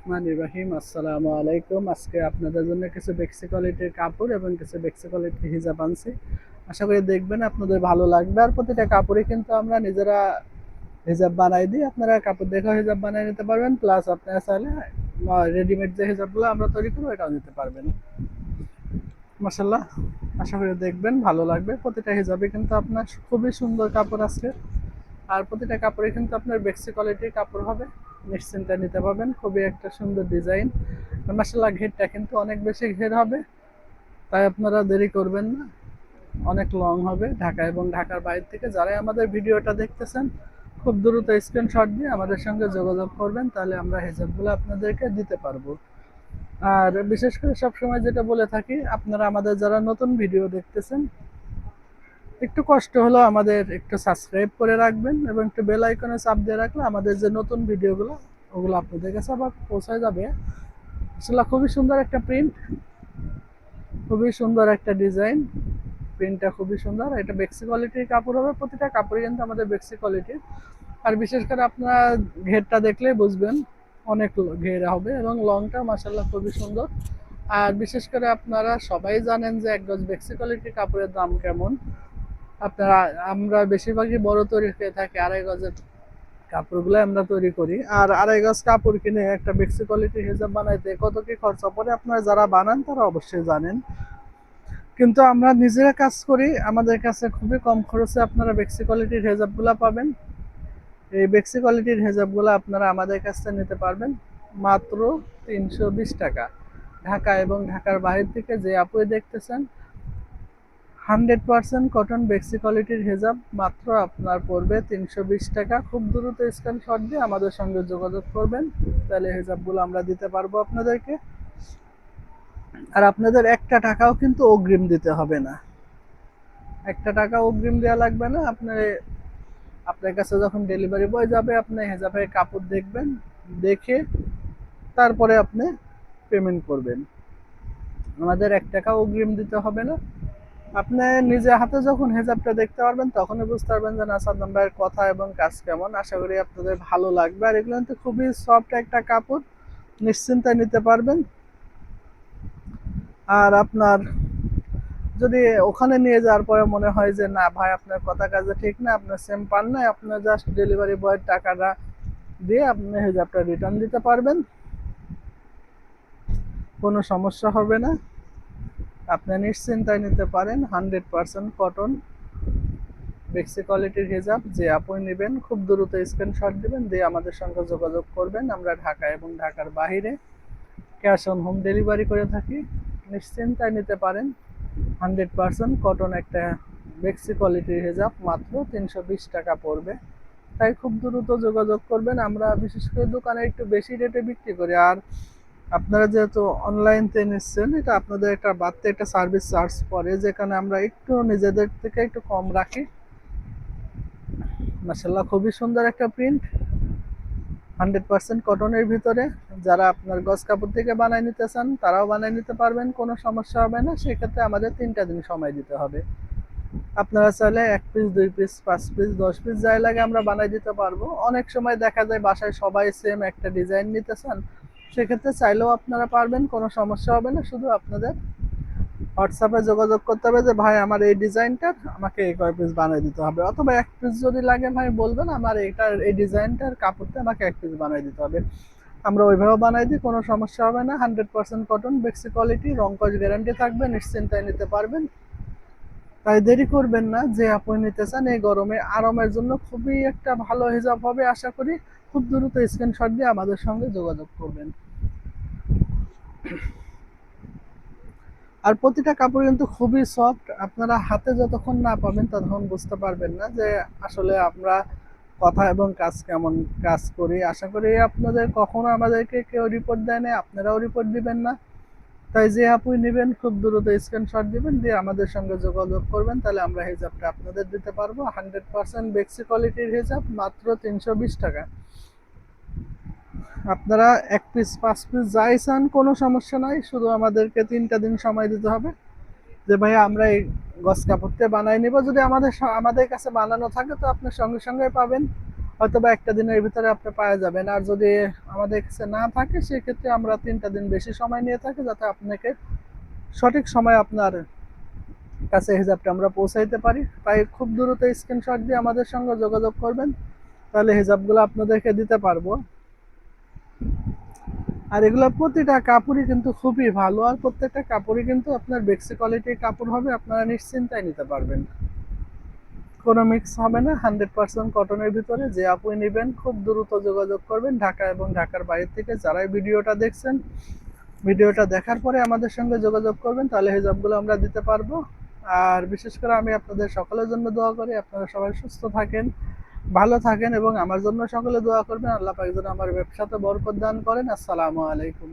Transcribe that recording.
রহমানির রহিম। আসসালামু আলাইকুম। আজকে আপনাদের জন্য কিছু বেক্সি কোয়ালিটির কাপড় এবং কিছু বেক্সি কোয়ালিটির হিজাব আনছি। আশা করি দেখবেন আপনাদের ভালো লাগবে। আর প্রতিটা কাপড়ই কিন্তু আমরা নিজেরা হিজাব বানাই দিই। আপনারা কাপড় দেখেও হিজাব বানিয়ে নিতে পারবেন, প্লাস আপনারা চাইলে রেডিমেড যে হিজাবগুলো আমরা তৈরি করবো এটাও নিতে পারবেন। মাশাল্লাহ, আশা করি দেখবেন ভালো লাগবে। প্রতিটা হিজাবে কিন্তু আপনার খুবই সুন্দর কাপড় আছে। আর প্রতিটা কাপড়ে কিন্তু আপনার বেক্সি কোয়ালিটির কাপড় হবে, নিশ্চিন্তে নিতে পারবেন। খুবই একটা সুন্দর ডিজাইন। মাশাআল্লাহ, ঘেরটা কিন্তু অনেক বেশি ঘের হবে, তাই আপনারা দেরি করবেন না। অনেক লং হবে। ঢাকা এবং ঢাকার বাইরে থেকে যারাই আমাদের ভিডিওটা দেখতেছেন, খুব দ্রুত স্ক্রিনশট দিয়ে আমাদের সঙ্গে যোগাযোগ করবেন, তাহলে আমরা হিসাবগুলো আপনাদেরকে দিতে পারবো। আর বিশেষ করে সবসময় যেটা বলে থাকি, আপনারা আমাদের যারা নতুন ভিডিও দেখতেছেন, একটু কষ্ট হলো আমাদের একটু সাবস্ক্রাইব করে রাখবেন এবং একটু বেল আইকনে চাপ দিয়ে রাখলে আমাদের যে নতুন ভিডিওগুলো ওগুলো আপনাদের কাছে আবার পৌঁছায় যাবে। আসলে খুবই সুন্দর একটা প্রিন্ট, খুবই সুন্দর একটা ডিজাইন। প্রিন্টটা খুবই সুন্দর। এটা বেক্সি কোয়ালিটির কাপড় হবে, প্রতিটা কাপড়ই কিন্তু আমাদের বেক্সি কোয়ালিটির। আর বিশেষ করে আপনারা ঘেরটা দেখলেই বুঝবেন অনেক ঘের হবে এবং লংটা মাশাআল্লাহ খুবই সুন্দর। আর বিশেষ করে আপনারা সবাই জানেন যে এক গজ বেক্সি কোয়ালিটির কাপড়ের দাম কেমন। আপনারা আমরা বেশিরভাগই বড় তৈরি হয়ে থাকি, 2.5 গজের কাপড়গুলো আমরা তৈরি করি। আর 2.5 গজ কাপড় কিনে একটা বেক্সি কোয়ালিটির হিজাব বানাইতে কত কি খরচা পড়ে আপনারা যারা বানান তারা অবশ্যই জানেন। কিন্তু আমরা নিজেরা কাজ করি, আমাদের কাছে খুবই কম খরচে আপনারা বেক্সি কোয়ালিটির হেজাবগুলো পাবেন। এই বেক্সি কোয়ালিটির হেজাবগুলো আপনারা আমাদের কাছ থেকে নিতে পারবেন মাত্র 320 টাকা। ঢাকা এবং ঢাকার বাইরে থেকে যে আপুই দেখতেছেন, 100% কটন বেক্সি কোয়ালিটির হেজাব মাত্র আপনার পড়বে 320 টাকা। খুব দ্রুত স্ক্রিনশট দিয়ে আমাদের সঙ্গে যোগাযোগ করবেন, তাহলে হেজাবগুলো আমরা দিতে পারবো আপনাদেরকে। আর আপনাদের একটা টাকাও কিন্তু অগ্রিম দিতে হবে না। একটা টাকা অগ্রিম দেওয়া লাগবে না। আপনার কাছে যখন ডেলিভারি বয় যাবে, আপনি হেজাবের কাপড় দেখবেন, দেখে তারপরে আপনি পেমেন্ট করবেন। আমাদের 1 টাকা অগ্রিম দিতে হবে না। আপনি নিজে হাতে যখন হেজাবটা দেখতে পারবেন তখনই বুঝতে পারবেন যে না, সাদ্দাম ভাইয়ের কথা এবং কাজ কেমন। আশা করি আপনাদের ভালো লাগবে। আর এগুলো কিন্তু খুবই সফট একটা কাপড়, নিশ্চিন্তে নিতে পারবেন। আর আপনার যদি ওখানে নিয়ে যাওয়ার পরে মনে হয় যে না ভাই, আপনার কথা কাজে ঠিক না, আপনার সেম পান না, আপনার জাস্ট ডেলিভারি বয়ের টাকাটা দিয়ে আপনি হিজাবটা রিটার্ন দিতে পারবেন, কোনো সমস্যা হবে না। আপনি নিশ্চিন্তায় নিতে পারেন। 100% কটন বেক্সি কোয়ালিটির হিজাব যে আপনি নেবেন, খুব দ্রুত স্ক্রিনশট দিবেন, দিয়ে আমাদের সঙ্গে যোগাযোগ করবেন। আমরা ঢাকা এবং ঢাকার বাইরে ক্যাশ অন হোম ডেলিভারি করে থাকি। নিশ্চিন্তায় নিতে পারেন। 100% কটন একটা বেক্সি কোয়ালিটির হিজাব মাত্র 320 টাকা পড়বে। তাই খুব দ্রুত যোগাযোগ করবেন। আমরা বিশেষ করে দোকানে একটু বেশি রেটে বিক্রি করি। আর আপনারা যেহেতু অনলাইন তে নিচ্ছেন, এটা আপনাদের একটা বাড়তি একটা সার্ভিস চার্জ পড়ে, যেখানে আমরা একটু নিজেদের থেকে একটু কম রাখি। মাশাআল্লাহ, খুবই সুন্দর একটা প্রিন্ট, 100% কটনের ভিতরে। যারা আপনার গজ কাপড় থেকে বানায় নিতে চান তারাও বানায় নিতে পারবেন, কোনো সমস্যা হবে না। সেক্ষেত্রে আমাদের 3টা দিন সময় দিতে হবে। আপনারা চাইলে 1 পিস, 2 পিস, 5 পিস, 10 পিস যাই লাগে আমরা বানাই দিতে পারবো। অনেক সময় দেখা যায় বাসায় সবাই সেম একটা ডিজাইন নিতে চান, সেক্ষেত্রে চাইলেও আপনারা পারবেন, কোনো সমস্যা হবে না। শুধু আপনাদের হোয়াটসঅ্যাপে যোগাযোগ করতে হবে যে ভাই আমার এই ডিজাইনটার আমাকে এই কয় পিস বানিয়ে দিতে হবে, অথবা 1 পিস যদি লাগে ভাই বলবেন আমার এইটার এই ডিজাইনটার কাপড়টা আমাকে 1 পিস বানিয়ে দিতে হবে। আমরা ওইভাবে বানাই দিই, কোনো সমস্যা হবে না। 100% কটন বেক্সি কোয়ালিটি, রং কস গ্যারান্টি থাকবে, নিশ্চিন্তায় নিতে পারবেন। তাই দেরি করবেন না। যে আপনি নিতে চান এই গরমে আরামের জন্য খুবই একটা ভালো হিজাব হবে আশা করি। খুব দ্রুত স্ক্রিনশট দিয়ে আমাদের সঙ্গে যোগাযোগ করবেন। আর প্রতিটা কাপড় কিন্তু খুবই সফট। আপনারা হাতে যতক্ষণ না পাবেন ততক্ষণ বুঝতে পারবেন না যে আসলে আমরা কথা এবং কাজ কেমন কাজ করি। আশা করি আপনাদের কখনো আমাদেরকে কেউ রিপোর্ট দেয় না, আপনারাও রিপোর্ট দিবেন না। তাই যে আপুই নেবেন খুব দ্রুত স্ক্রিনশট দিবেন, দিয়ে আমাদের সঙ্গে যোগাযোগ করবেন, তাহলে আমরা হিজাবটা আপনাদের দিতে পারবো। 100% বেক্সি কোয়ালিটির হিজাব মাত্র 320 টাকা। আপনারা 1 পিস, 5 পিস যাই চান কোনো সমস্যা নাই, শুধু আমাদেরকে 3টা দিন সময় দিতে হবে যে ভাই আমরা এই গস কাপড়টা বানাই নিব। যদি আমাদের কাছে বানানো থাকে তো আপনার সঙ্গে সঙ্গে পাবেন। হয়তো বা একটা দিনের ভিতরে আপনি পাওয়া যাবেন। আর যদি আমাদের কাছে না থাকে সেক্ষেত্রে আমরা 3টা দিন বেশি সময় নিয়ে থাকি, যাতে আপনাকে সঠিক সময়ে আপনার কাছে হিজাবটা আমরা পৌঁছাইতে পারি। তাই খুব দ্রুত স্ক্রিনশট দিয়ে আমাদের সঙ্গে যোগাযোগ করবেন, তাহলে হিজাবগুলো আপনাদেরকে দিতে পারবো। আর এগুলো প্রতিটা কাপড়ই কিন্তু খুবই ভালো, আর প্রত্যেকটা কাপড়ই কিন্তু আপনার বেক্সি কোয়ালিটির কাপড় হবে, আপনারা নিশ্চিন্তায় নিতে পারবেন। কোনো মিক্স হবে না, 100% কটনের ভিতরে। যে আপুই নেবেন খুব দ্রুত যোগাযোগ করবেন, ঢাকা এবং ঢাকার বাইরে থেকে যারাই ভিডিওটা দেখছেন, ভিডিওটা দেখার পরে আমাদের সঙ্গে যোগাযোগ করবেন, তাহলে হিজাবগুলো আমরা দিতে পারবো। আর বিশেষ করে আমি আপনাদের সকলের জন্য দোয়া করি আপনারা সবাই সুস্থ থাকেন, ভালো থাকেন, এবং আমার জন্য সকলে দোয়া করবেন। আল্লাহ পাক যেন আমার ব্যবসাতে বরকত দান করেন। আসসালামু আলাইকুম।